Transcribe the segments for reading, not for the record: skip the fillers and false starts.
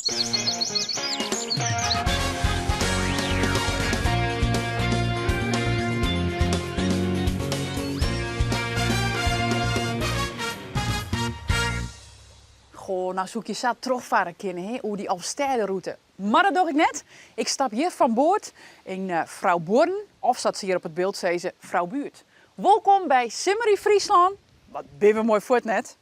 Goh, nou zoek je zat terugvaren kunnen hoe die Alpstedenroute. Maar dat doe ik net. Ik stap hier van boord in Vrouw Born, of zat ze hier op het beeld, zei ze, Vrouw Buurt. Welkom bij Simmery Friesland. Wat ben we mooi voor het net.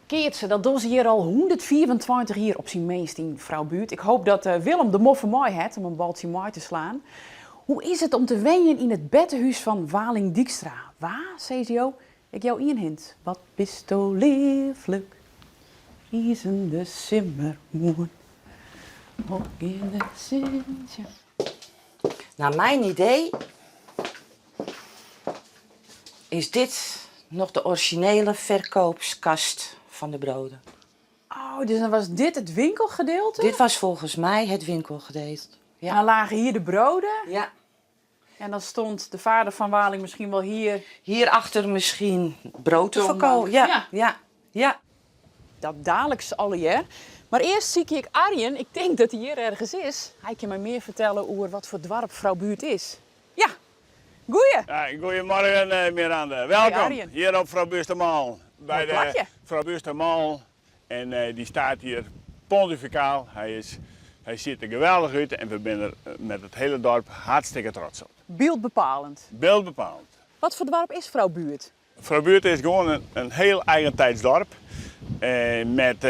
Keertse, dat doen ze hier al 124 jaar op zijn meest in Vrouw Buurt. Ik hoop dat Willem de moffe mooi heeft om een baltje mooi te slaan. Hoe is het om te wenjen in het beddenhuis van Waling Dijkstra? Waar, zei ze jou? Ik jou in hint. Wat pistoleervluk is in de simmermoen. Ook in de zintje. Naar mijn idee is dit nog de originele verkoopskast van de broden. Oh, dus dan was dit het winkelgedeelte? Dit was volgens mij het winkelgedeelte. En dan lagen hier de broden. Ja. En dan stond de vader van Waling misschien wel hier. Hierachter misschien brood te verkopen. Ja. Dat dadelijk alle jaar. Maar eerst zie ik Arjen. Ik denk dat hij hier ergens is. Hij kan mij meer vertellen over wat voor dorp Vrouw Buurt is. Ja, goeie. Ja, goedemorgen Miranda. Welkom Arjen. hier op Vrouw Buurstermaal. Bij de plakje. Vrouw Buurstermaal. En die staat hier pontificaal. Hij ziet er geweldig uit en we zijn er met het hele dorp hartstikke trots op. Beeldbepalend. Beeldbepalend. Wat voor dorp is Vrouw Buurt? Vrouw Buurt is gewoon een heel eigentijds dorp. Met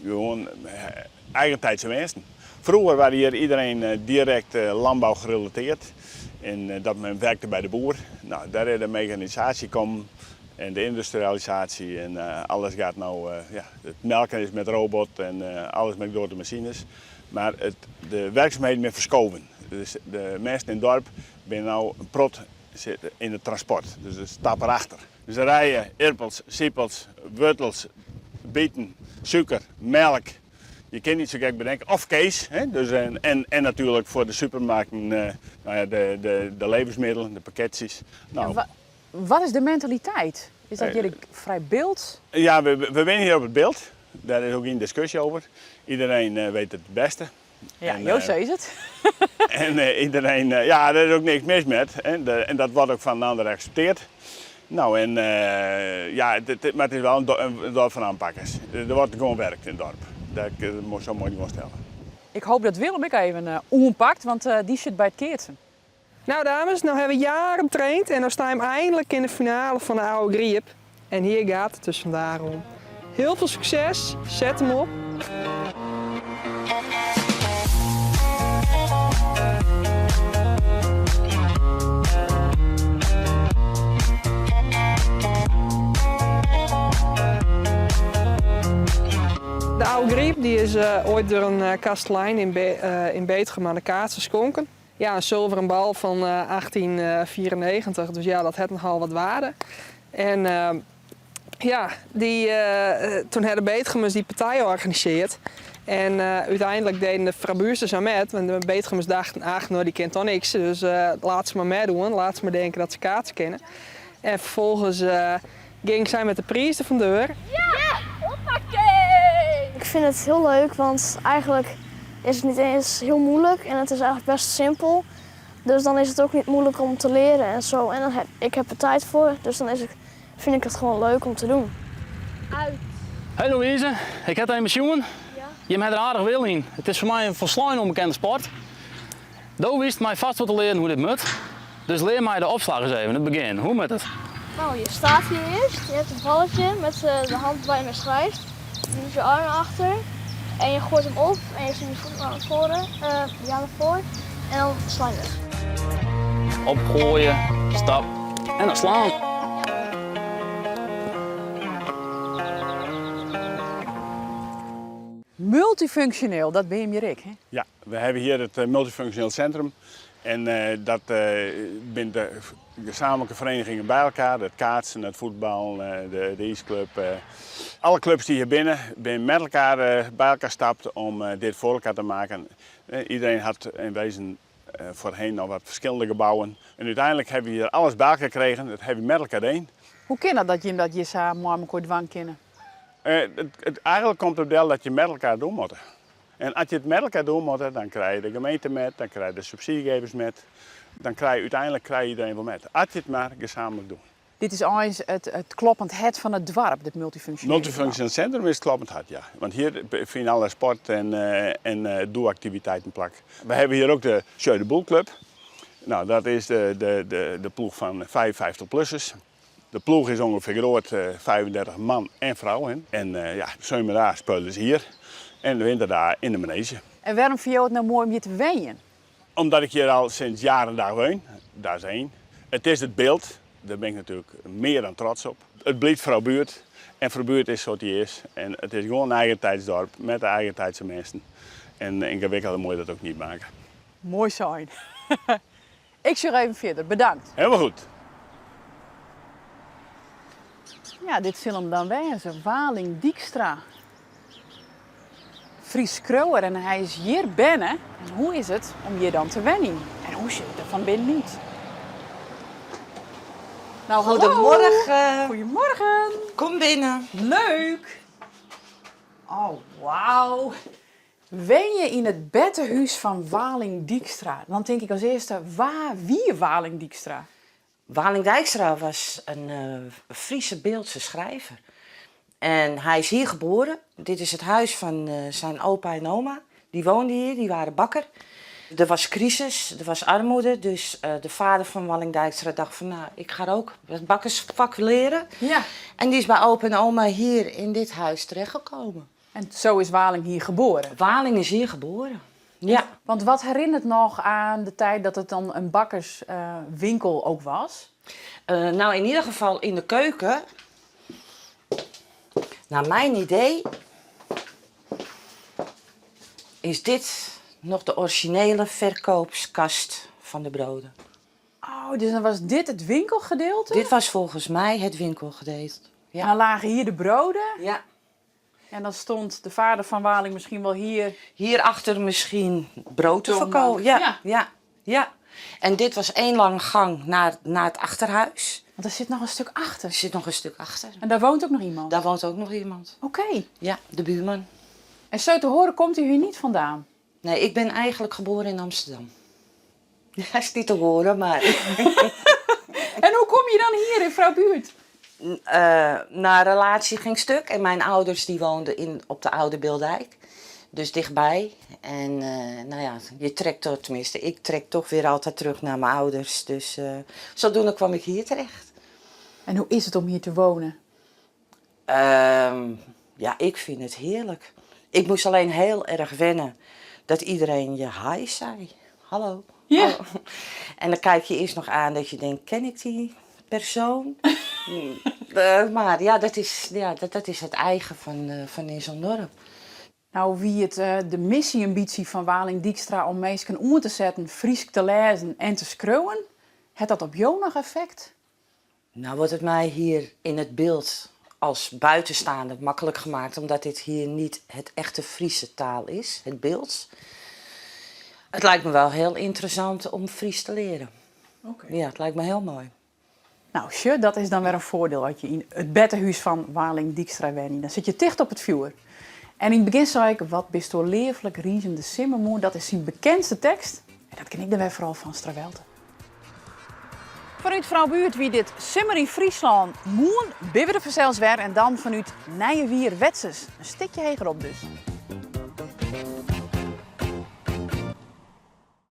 gewoon eigentijdse mensen. Vroeger waren hier iedereen direct landbouw gerelateerd. En dat men werkte bij de boer. Nou, daar is de mechanisatie komen en de industrialisatie en alles gaat nou, het melken is met robot en alles met grote machines. Maar de werkzaamheden zijn verschoven. Dus de mensen in het dorp zijn nou een prot in het transport. Dus ze stappen achter. Dus ze rijden irpels, siepels, wortels, bieten, suiker, melk. Je kunt niet zo gek bedenken. Of Kees. Hè? Dus, en natuurlijk voor de supermarkten de levensmiddelen, de pakketjes. Nou, Wat is de mentaliteit? Is dat jullie vrij beeld? ja, we winnen hier op het beeld. Daar is ook geen discussie over. Iedereen weet het beste. Ja, En, Joost zei het. En iedereen, daar is ook niks mis met. Hè? En dat wordt ook van de ander geaccepteerd. Nou, maar het is wel een dorp van aanpakkers. Er wordt gewoon werkt in het dorp. Dat moet zo mooi niet stellen. Ik hoop dat Willem ik even ompakt, want die zit bij het keertsen. Nou dames, nou hebben we jaren getraind en dan staan we eindelijk in de finale van de oude griep. En hier gaat het dus vandaag om. Heel veel succes, zet hem op. De oude griep die is ooit door een kastelein in Betegem aan de kaart geschonken. Ja, een zilveren bal van 1894, dus ja, dat had nogal wat waarde. En toen hadden Betegemmers die partij georganiseerd. En uiteindelijk deden de Frabuursters aan met, want de Betegemmers dachten, ach, nou die kent toch niks, dus laat ze maar meedoen, laat ze maar denken dat ze kaarten kennen. En vervolgens ging zij met de prijs er vandoor. Ja! Hoppakee! Ik vind het heel leuk, want eigenlijk is het niet eens heel moeilijk en het is eigenlijk best simpel. Dus dan is het ook niet moeilijk om te leren en zo. En ik heb er tijd voor, dus dan vind ik het gewoon leuk om te doen. Uit. Hey Louise, ik heb een pensioen. Ja. Je hebt er aardig wil in. Het is voor mij een volslijn onbekende sport. Doe wist mij vast wat te leren hoe dit moet. Dus leer mij de opslag eens even, het begin. Hoe moet het? Nou, je staat hier eerst, je hebt een balletje met de hand waar je mee schrijft. Je doet je armen achter en je gooit hem op en je zet je voet naar voren, naar voren en dan sla je weg. Opgooien, stap en dan slaan. Multifunctioneel, dat ben je Rick, hè? Ja, we hebben hier het multifunctioneel centrum. En dat bindt de gezamenlijke verenigingen bij elkaar. Het kaatsen, het voetbal, de ijsclub. Alle clubs die hier binnen met elkaar bij elkaar stapt om dit voor elkaar te maken. Iedereen had in wezen voorheen nog wat verschillende gebouwen. En uiteindelijk hebben we hier alles bij elkaar gekregen. Dat hebben we met elkaar heen. Hoe kan dat je dat samen met elkaar dwang kennen? Eigenlijk komt het wel dat je met elkaar doen moet. En als je het met elkaar doen moet, dan krijg je de gemeente met, dan krijg je de subsidiegevers met. Dan krijg je uiteindelijk iedereen wel met. Als je het maar gezamenlijk doet. Dit is eens het kloppend het van het dorp, dit multifunctioneel. Multifunctioneel centrum is het kloppend hart, ja. Want hier vinden alle sport en doelactiviteiten plak. We hebben hier ook de Jeu de Boel Club. Nou, dat is de ploeg van 55-plussers. De ploeg is ongeveer groot, 35 man en vrouwen. En ja, zomerdaag spelen ze hier en de winterdagen in de manege. En waarom vind je het nou mooi om hier te wennen? Omdat ik hier al sinds jaren daar woon, dat is één. Het is het beeld, daar ben ik natuurlijk meer dan trots op. Het blijft Vrouwbuurt en Vrouwbuurt is zoals die is. En het is gewoon een eigentijdsdorp met de eigentijdse mensen. En ingewikkeld moet je dat ook niet maken. Mooi zijn. Ik zeg even verder, bedankt. Helemaal goed. Ja, dit zal hem dan wezen, Waling Dijkstra. Fries Krauwer en hij is hier binnen. En hoe is het om hier dan te wennen? En hoe zit het er van binnen niet? Nou, hallo. Goedemorgen. Goedemorgen. Kom binnen. Leuk. Oh, wauw. Wen je in het beddenhuis van Waling Dijkstra? Dan denk ik als eerste, wie Waling Dijkstra? Waling Dijkstra was een Friese beeldse schrijver. En hij is hier geboren. Dit is het huis van zijn opa en oma. Die woonden hier, die waren bakker. Er was crisis, er was armoede. Dus de vader van Waling Dijkstra dacht van, nou, ik ga ook het bakkersvak leren. Ja. En die is bij opa en oma hier in dit huis terechtgekomen. En zo is Waling hier geboren. Waling is hier geboren. Ja. Want wat herinnert nog aan de tijd dat het dan een bakkerswinkel ook was? Nou, in ieder geval in de keuken. Naar mijn idee is dit nog de originele verkoopskast van de broden. Oh, dus dan was dit het winkelgedeelte? Dit was volgens mij het winkelgedeelte. En dan lagen hier de broden. Ja. En dan stond de vader van Waling misschien wel hier. Hierachter misschien brood te Toonbank. verkopen. Ja. Ja. En dit was één lange gang naar het achterhuis. Want er zit nog een stuk achter. Er zit nog een stuk achter. En daar woont ook nog iemand? Daar woont ook nog iemand. Oké. Ja, de buurman. En zo te horen komt u hier niet vandaan? Nee, ik ben eigenlijk geboren in Amsterdam. Ja, is niet te horen, maar... En hoe kom je dan hier in Vrouwbuurt? Na relatie ging stuk en mijn ouders die woonden op de Oude Beeldijk. Dus dichtbij. En nou ja, je trekt toch, tenminste, ik trek toch weer altijd terug naar mijn ouders. Dus zodoende kwam ik hier terecht. En hoe is het om hier te wonen? Ja, ik vind het heerlijk. Ik moest alleen heel erg wennen dat iedereen je hi zei. Hallo. Ja. Hallo. En dan kijk je eerst nog aan dat je denkt, ken ik die persoon? Maar ja, dat is het eigen van in zo'n dorp. Nou, wie het de missie-ambitie van Waling Dijkstra om mensen om te zetten, Fries te lezen en te schreeuwen, heeft dat op jou nog effect? Nou wordt het mij hier in het beeld als buitenstaander makkelijk gemaakt, omdat dit hier niet het echte Friese taal is, het beeld. Het lijkt me wel heel interessant om Fries te leren. Oké. Ja, het lijkt me heel mooi. Nou, sure, dat is dan weer een voordeel als je in het beddenhuis van Waling Dijkstra bent. Dan zit je dicht op het vuur. En in het begin zei ik, wat bist door leervelijk riezende simmermoer, dat is zijn bekendste tekst. En dat ken ik dan weer vooral van Strawelte. Vanuit Vrouwbuurt wie dit Simmer in Friesland, moen, bibber de Verzelswer en dan vanuit Nijenwier Wetses. Een stukje hegerop dus.